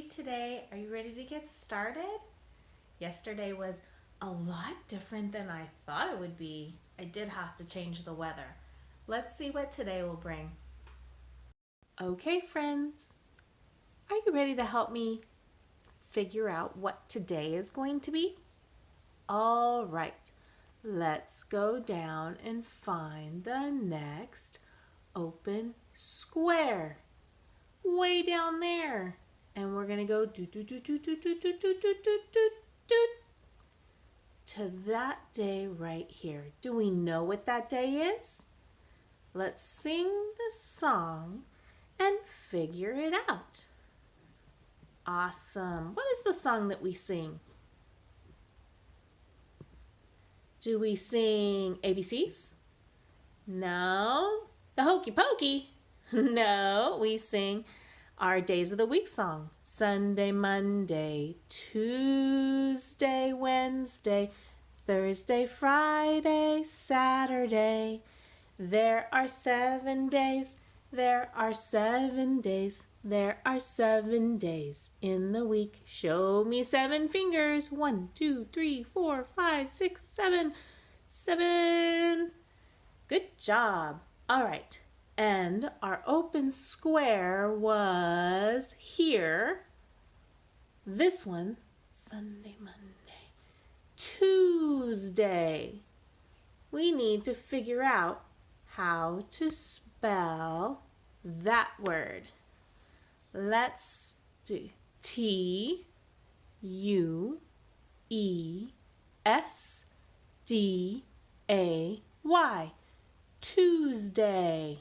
read today. Are you ready to get started? Yesterday was a lot different than I thought it would be. I did have to change the weather. Let's see what today will bring. Okay, friends, are you ready to help me figure out what today is going to be? All right, let's go down and find the next open square. Way down there. And we're going to go do do do do do do do do do do do do to that day right here. Do we know what that day is? Let's sing the song and figure it out. Awesome. What is the song that we sing? Do we sing ABCs? No. The Hokey Pokey? No, we sing our Days of the Week song. Sunday, Monday, Tuesday, Wednesday, Thursday, Friday, Saturday. There are 7 days. There are 7 days. There are 7 days in the week. Show me 7 fingers. 1, 2, 3, 4, 5, 6, 7. 7. Good job. All right. And our open square was here. This one, Sunday, Monday, Tuesday. We need to figure out how to spell that word. Let's do Tuesday. Tuesday.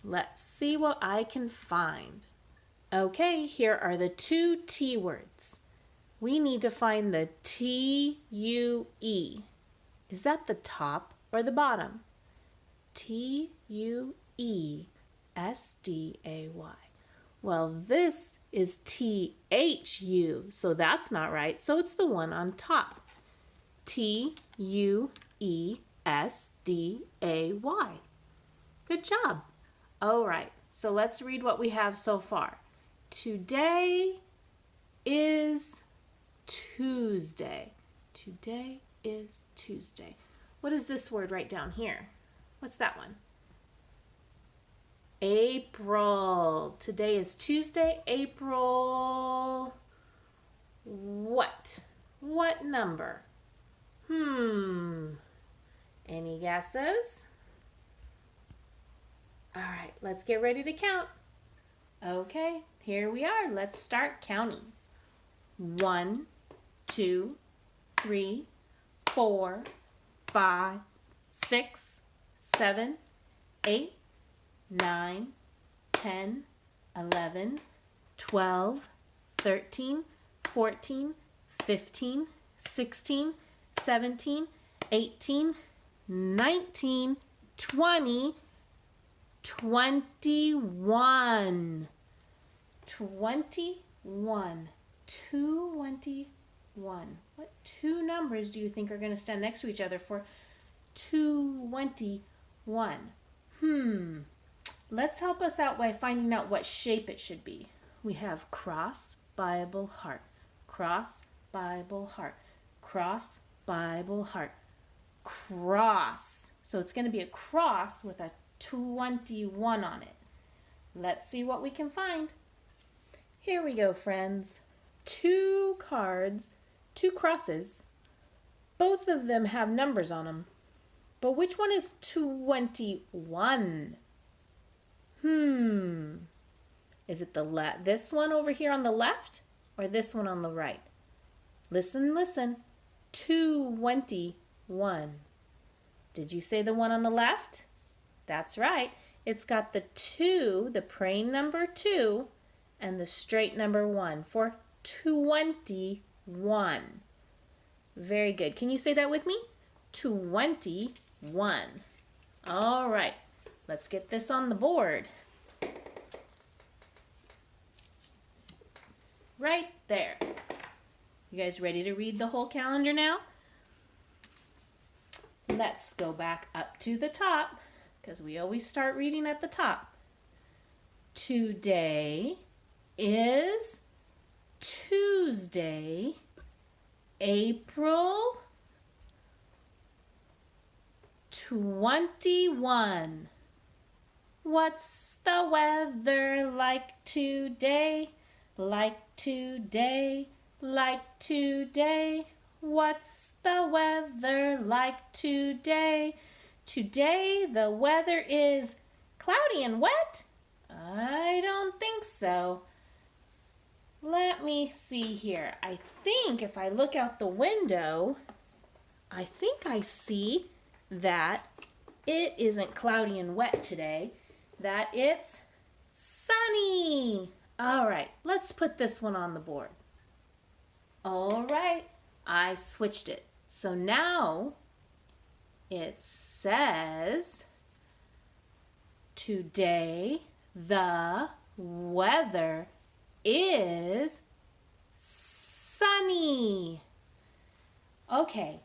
Let's see what I can find. Okay, here are the 2 T words. We need to find the T-U-E. Is that the top or the bottom? T-U-E-S-D-A-Y. Well, this is T-H-U, so that's not right. So it's the one on top. T-U-E-S-D-A-Y. Good job. All right, so let's read what we have so far. Today is Tuesday. Today is Tuesday. What is this word right down here? What's that one? April. Today is Tuesday, April. What? What number? Any guesses? All right, let's get ready to count. Okay, here we are. Let's start counting. 1, 2, 3, 4, 5, 6, 7, 8, 9, 10, 11, 12, 13, 14, 15, 16, 17, 18, 19, 20, 21. 21. 21. What 2 numbers do you think are going to stand next to each other for 21? Let's help us out by finding out what shape it should be. We have cross, Bible, heart. Cross, Bible, heart. Cross, Bible, heart. Cross. So it's going to be a cross with a 21 on it. Let's see what we can find. Here we go, friends. 2 cards, 2 crosses. Both of them have numbers on them. But which one is 21? Is it this one over here on the left or this one on the right? Listen, listen. 21. Did you say the one on the left? That's right. It's got the 2, the praying number 2, and the straight number 1 for 21. Very good. Can you say that with me? 21. All right. Let's get this on the board. Right there. You guys ready to read the whole calendar now? Let's go back up to the top because we always start reading at the top. Today is Tuesday, April 21. What's the weather like today? Like today, like today. What's the weather like today? Today the weather is cloudy and wet? I don't think so. Let me see here. I think if I look out the window, I think I see that it isn't cloudy and wet today, that it's sunny. All right, let's put this one on the board. All right, I switched it. So now it says, today the weather is sunny. Okay,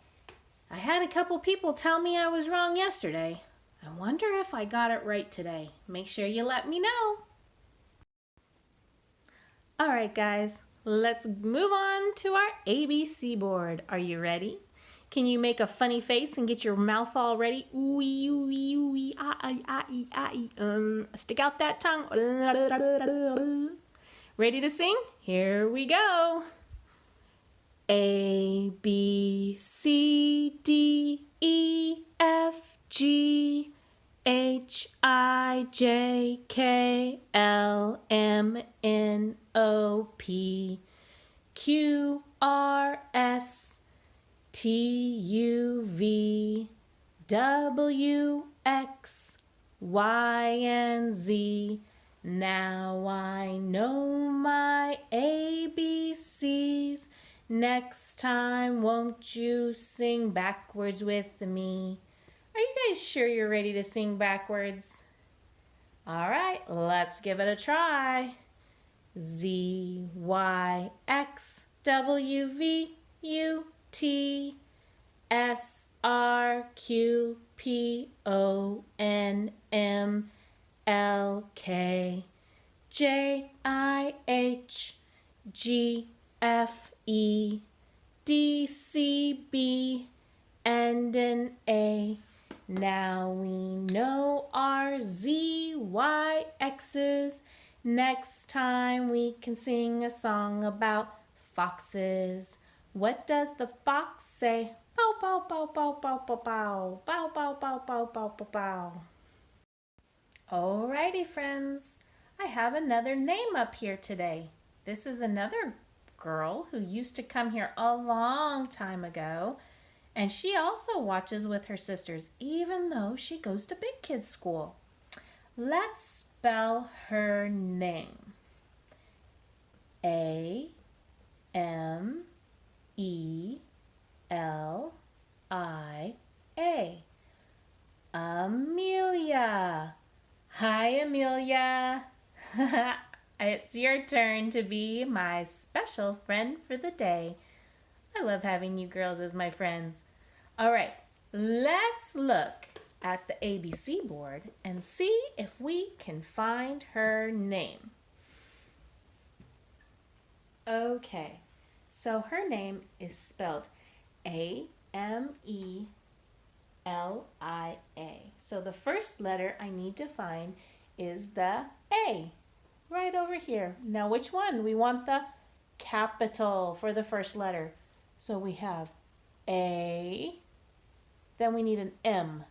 I had a couple people tell me I was wrong yesterday. I wonder if I got it right today. Make sure you let me know. All right, guys, let's move on to our ABC board. Are you ready? Can you make a funny face and get your mouth all ready? Ooey, ooey, ooey, ah-ee, ah-ee. Stick out that tongue. Ready to sing? Here we go. A, B, C, D, E, F, G, H, I, J, K, L, M, N, O, P, Q, R, S, T, U, V, W, X, Y, and Z. Now I know my ABCs. Next time, won't you sing backwards with me? Are you guys sure you're ready to sing backwards? All right, let's give it a try. Z, Y, X, W, V, U, T, S, R, Q, P, O, N, M, L, K, J, I, H, G, F, E, D, C, B, and an A. Now we know our Z, Y, X's. Next time we can sing a song about foxes. What does the fox say? Bow, bow, bow, bow, bow, bow, bow. Bow, bow, bow, bow, bow, bow, bow. Alrighty, friends. I have another name up here today. This is another girl who used to come here a long time ago, and she also watches with her sisters, even though she goes to big kids school. Let's spell her name. A M E L I A. Amelia. Hi, Amelia. It's your turn to be my special friend for the day. I love having you girls as my friends. All right, let's look at the ABC board and see if we can find her name. Okay, so her name is spelled A-M-E-L-I-A. So the first letter I need to find is the A, right over here. Now which one? We want the capital for the first letter. So we have A, then we need an M.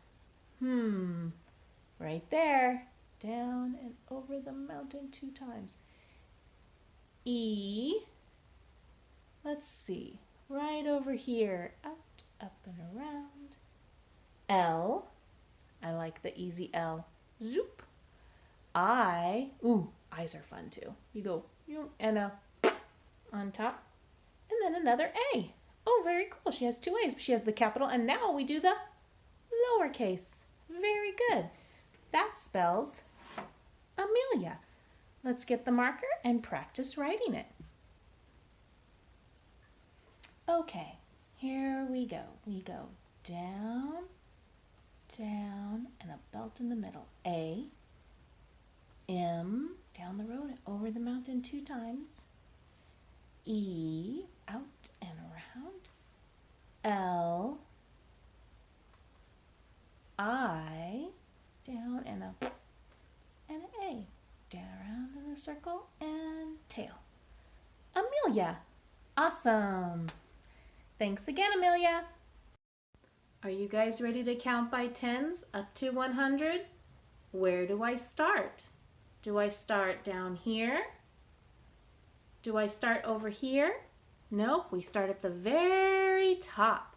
Right there. Down and over the mountain 2 times. E, let's see, right over here, out, up and around. L, I like the easy L. Zoop. I, ooh, I's are fun too. You go, and a on top, and then another A. Oh, very cool. She has 2 A's. She has the capital, and now we do the lowercase. Very good. That spells Amelia. Let's get the marker and practice writing it. Okay, here we go. We go down, down, and a belt in the middle. A, M, down the road, over the mountain 2 times. E, out and around. L, I, down and up, and an A. Down around in a circle and tail. Amelia. Awesome. Thanks again, Amelia. Are you guys ready to count by tens up to 100? Where do I start? Do I start down here? Do I start over here? Nope, we start at the very top.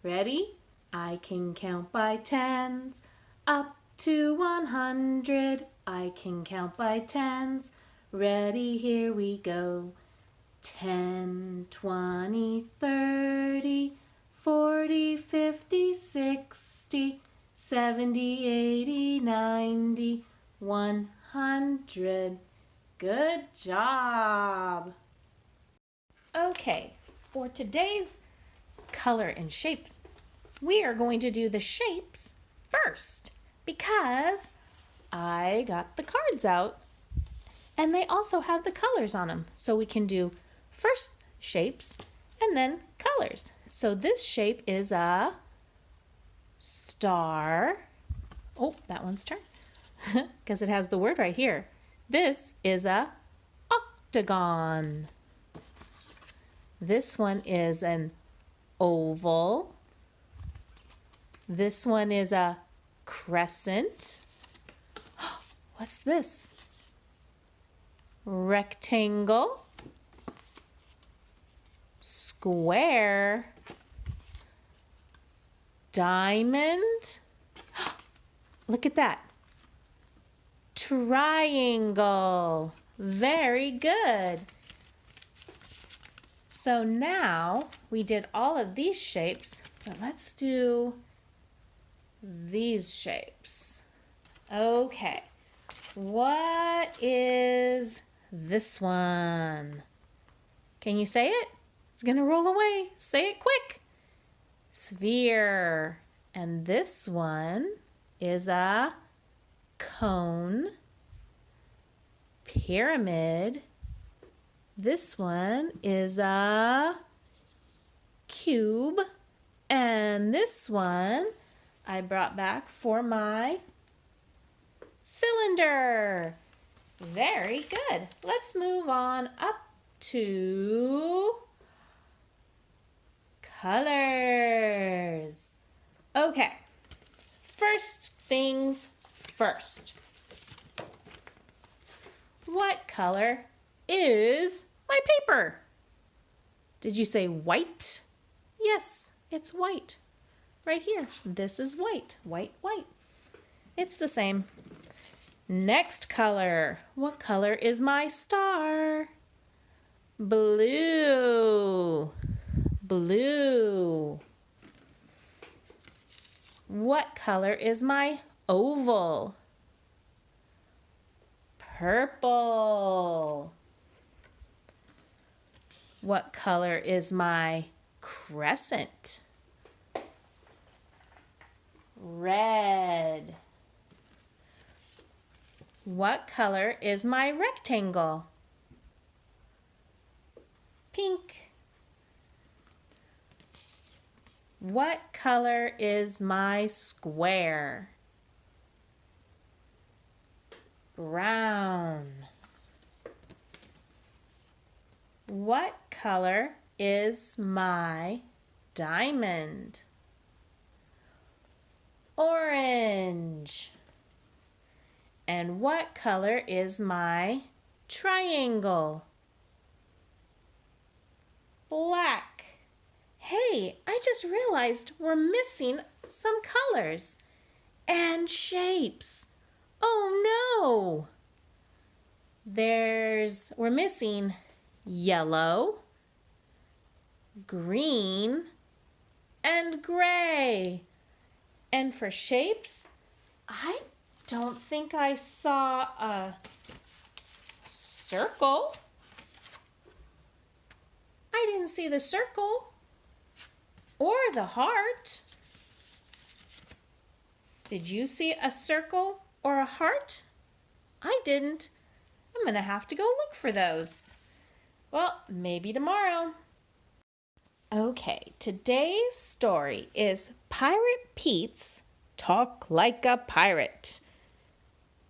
Ready? I can count by tens up to 100. I can count by tens. Ready, here we go. 10, 20, 30, 40, 50, 60, 70, 80, 90, 100. Good job. Okay, for today's color and shape, we are going to do the shapes first because I got the cards out and they also have the colors on them. So we can do first shapes and then colors. So this shape is a star. Oh, that one's turned because it has the word right here. This is a octagon. This one is an oval. This one is a crescent. What's this? Rectangle. Square. Diamond. Look at that. Triangle. Very good. So now we did all of these shapes, but let's do these shapes. Okay, what is this one? Can you say it? It's gonna roll away. Say it quick. Sphere. And this one is a cone. Pyramid. This one is a cube. And this one I brought back for my cylinder. Very good. Let's move on up to colors. Okay, first things first. What color is my paper? Did you say white? Yes, it's white. Right here. This is white. White, white. It's the same. Next color. What color is my star? Blue. Blue. What color is my oval? Purple. What color is my crescent? Red. What color is my rectangle? Pink. What color is my square? Brown. What color is my diamond? Orange. And what color is my triangle? Black. Hey, I just realized we're missing some colors and shapes. Oh no! We're missing yellow, green, and gray. And for shapes, I don't think I saw a circle. I didn't see the circle or the heart. Did you see a circle or a heart? I didn't. I'm gonna have to go look for those. Well, maybe tomorrow. Okay, today's story is Pirate Pete's Talk Like a Pirate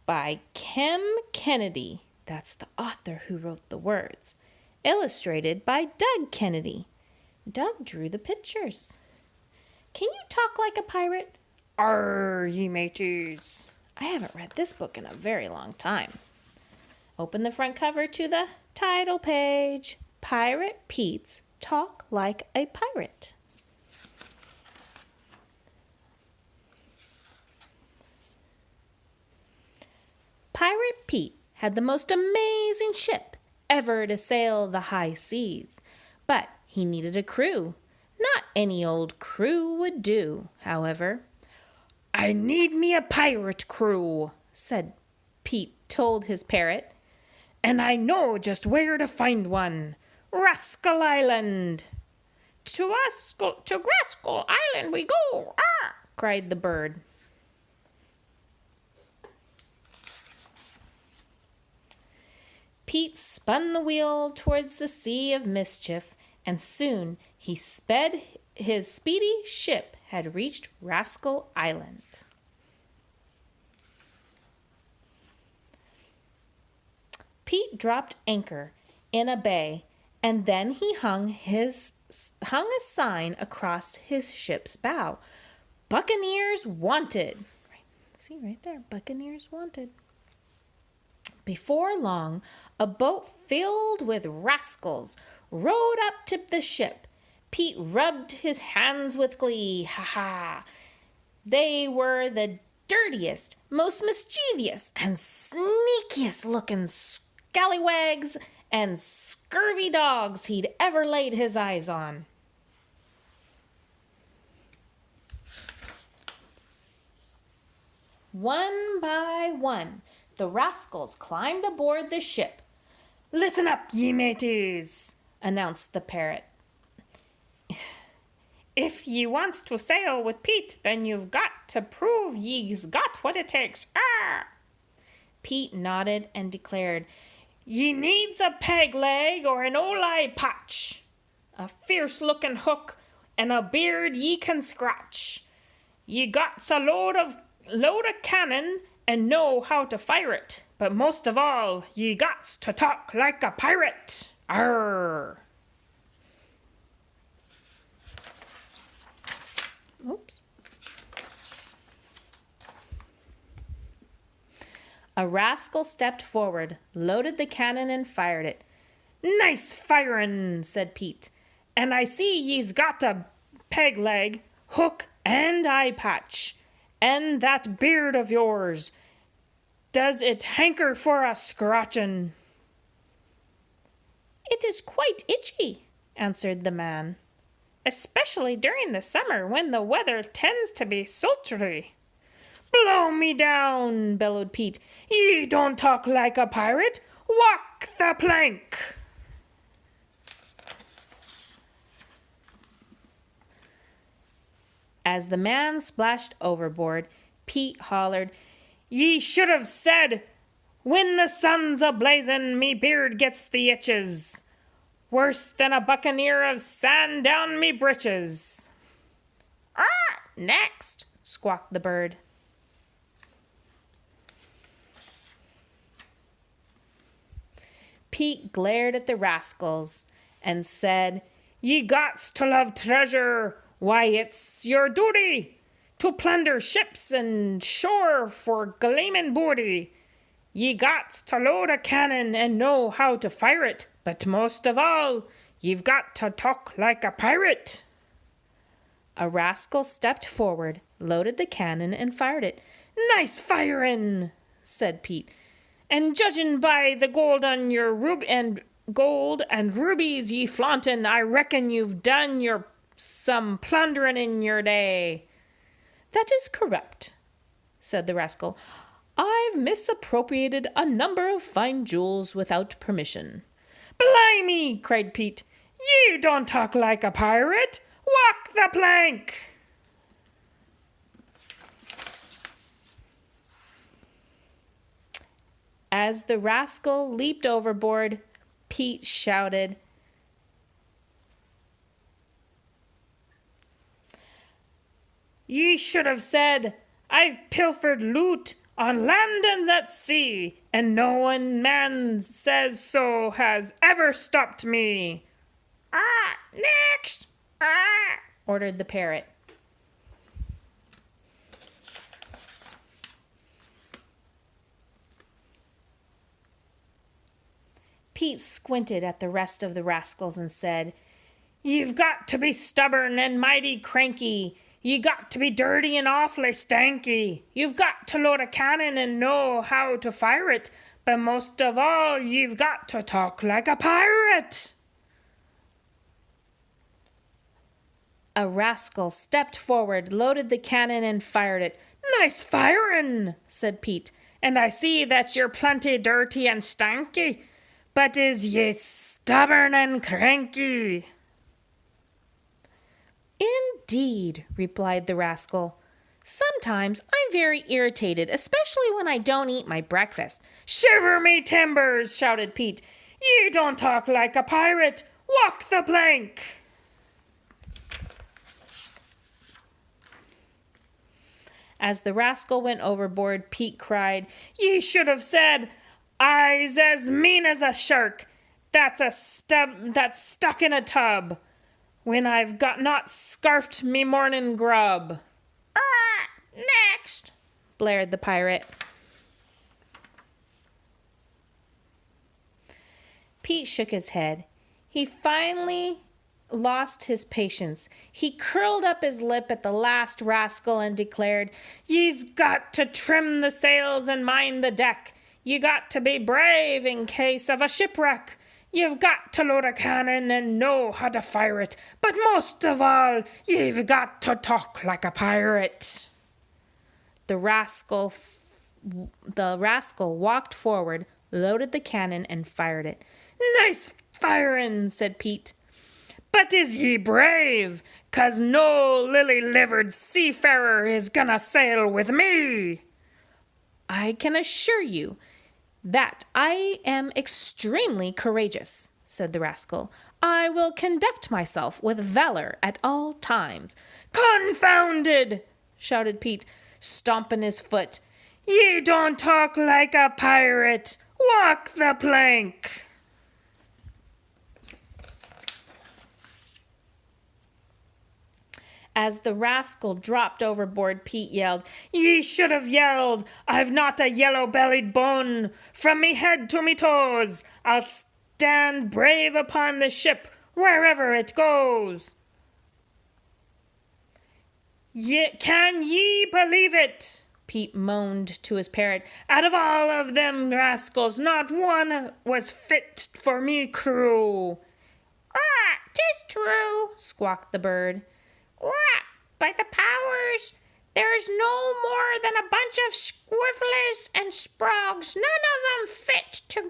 by Kim Kennedy. That's the author who wrote the words. Illustrated by Doug Kennedy. Doug drew the pictures. Can you talk like a pirate? Arr, ye mateys. I haven't read this book in a very long time. Open the front cover to the title page. Pirate Pete's Talk Like a Pirate. Pirate Pete had the most amazing ship ever to sail the high seas, but he needed a crew. Not any old crew would do, however. I need me a pirate crew, said Pete told his parrot, and I know just where to find one. Rascal Island. To Rascal Island we go, ah! Cried the bird. Pete spun the wheel towards the Sea of Mischief, and soon his speedy ship had reached Rascal Island. Pete dropped anchor in a bay, and then he hung a sign across his ship's bow. Buccaneers wanted. See right there, Buccaneers wanted. Before long, a boat filled with rascals rowed up to the ship. Pete rubbed his hands with glee. Ha ha! They were the dirtiest, most mischievous, and sneakiest looking scallywags and scurvy dogs he'd ever laid his eyes on. One by one, the rascals climbed aboard the ship. Listen up, ye mateys, announced the parrot. If ye wants to sail with Pete, then you've got to prove ye's got what it takes. Ah! Pete nodded and declared, Ye needs a peg leg or an old-eye patch, a fierce-looking hook, and a beard ye can scratch. Ye got's a load of cannon and know how to fire it, but most of all, ye gots to talk like a pirate. Arr! Oops. A rascal stepped forward, loaded the cannon, and fired it. Nice firin', said Pete. And I see ye's got a peg leg, hook, and eye patch. And that beard of yours, does it hanker for a scratchin'? It is quite itchy, answered the man. Especially during the summer when the weather tends to be sultry. Blow me down, bellowed Pete. Ye don't talk like a pirate. Walk the plank. As the man splashed overboard, Pete hollered, Ye should have said, when the sun's a-blazin', me beard gets the itches. Worse than a buccaneer of sand down me britches. Ah, next, squawked the bird. Pete glared at the rascals and said, Ye gots to love treasure. Why, it's your duty to plunder ships and shore for gleamin' booty. Ye gots to load a cannon and know how to fire it, but most of all, ye've got to talk like a pirate. A rascal stepped forward, loaded the cannon, and fired it. Nice firin', said Pete. And judgin' by the gold on your gold and rubies ye flauntin', I reckon you've done some plunderin' in your day. That is correct, said the rascal. I've misappropriated a number of fine jewels without permission. Blimey, cried Pete. Ye don't talk like a pirate. Walk the plank. As the rascal leaped overboard, Pete shouted. Ye should have said, I've pilfered loot on land and at sea, and no one man says so has ever stopped me. Next! Ordered the parrot. Pete squinted at the rest of the rascals and said, You've got to be stubborn and mighty cranky. You got to be dirty and awfully stanky. You've got to load a cannon and know how to fire it. But most of all, you've got to talk like a pirate. A rascal stepped forward, loaded the cannon, and fired it. Nice firing, said Pete. And I see that you're plenty dirty and stanky. But is ye stubborn and cranky? Indeed, replied the rascal. Sometimes I'm very irritated, especially when I don't eat my breakfast. Shiver me timbers, shouted Pete. You don't talk like a pirate. Walk the plank. As the rascal went overboard, Pete cried, Ye should have said, Eyes as mean as a shark. That's a stub that's stuck in a tub. When I've got not scarfed me morning grub. Next, blared the pirate. Pete shook his head. He finally lost his patience. He curled up his lip at the last rascal and declared, Ye's got to trim the sails and mind the deck. You got to be brave in case of a shipwreck. You've got to load a cannon and know how to fire it. But most of all, you've got to talk like a pirate. The rascal walked forward, loaded the cannon, and fired it. Nice firing, said Pete. But is ye brave? 'Cause no lily-livered seafarer is gonna sail with me. I can assure you that I am extremely courageous, said the rascal. I will conduct myself with valor at all times. Confounded, shouted Pete, stomping his foot. Ye don't talk like a pirate. Walk the plank. As the rascal dropped overboard, Pete yelled, Ye should have yelled, I've not a yellow-bellied bone. From me head to me toes, I'll stand brave upon the ship, wherever it goes. Can ye believe it? Pete moaned to his parrot. Out of all of them rascals, not one was fit for me crew. 'Tis true, squawked the bird. By the powers, there's no more than a bunch of squifflers and sprogs, none of 'em fit to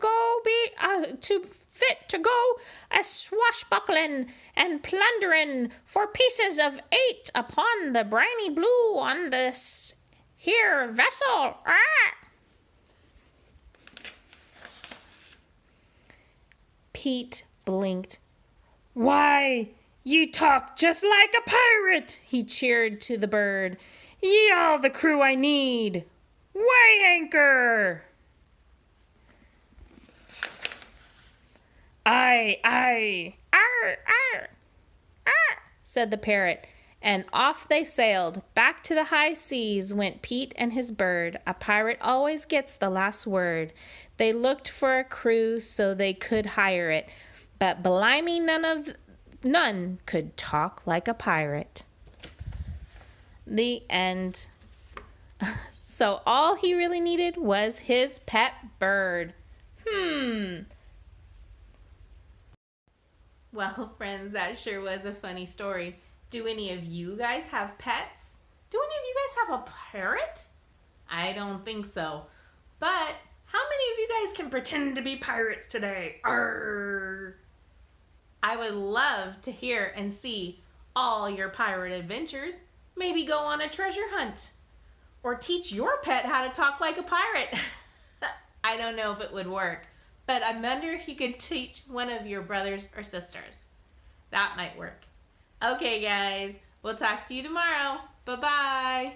go a swashbuckling and plundering for pieces of 8 upon the briny blue on this here vessel. Pete blinked. Why, ye talk just like a pirate, he cheered to the bird. Ye all the crew I need. Weigh anchor. Aye. Arr, said the parrot, and off they sailed. Back to the high seas went Pete and his bird. A pirate always gets the last word. They looked for a crew so they could hire it, but blimey, none could talk like a pirate. The end. So all he really needed was his pet bird. Well, friends, that sure was a funny story. Do any of you guys have pets? Do any of you guys have a parrot? I don't think so. But how many of you guys can pretend to be pirates today? Arr! I would love to hear and see all your pirate adventures. Maybe go on a treasure hunt. Or teach your pet how to talk like a pirate. I don't know if it would work, But I wonder if you could teach one of your brothers or sisters. That might work. Okay, guys. We'll talk to you tomorrow. Bye-bye.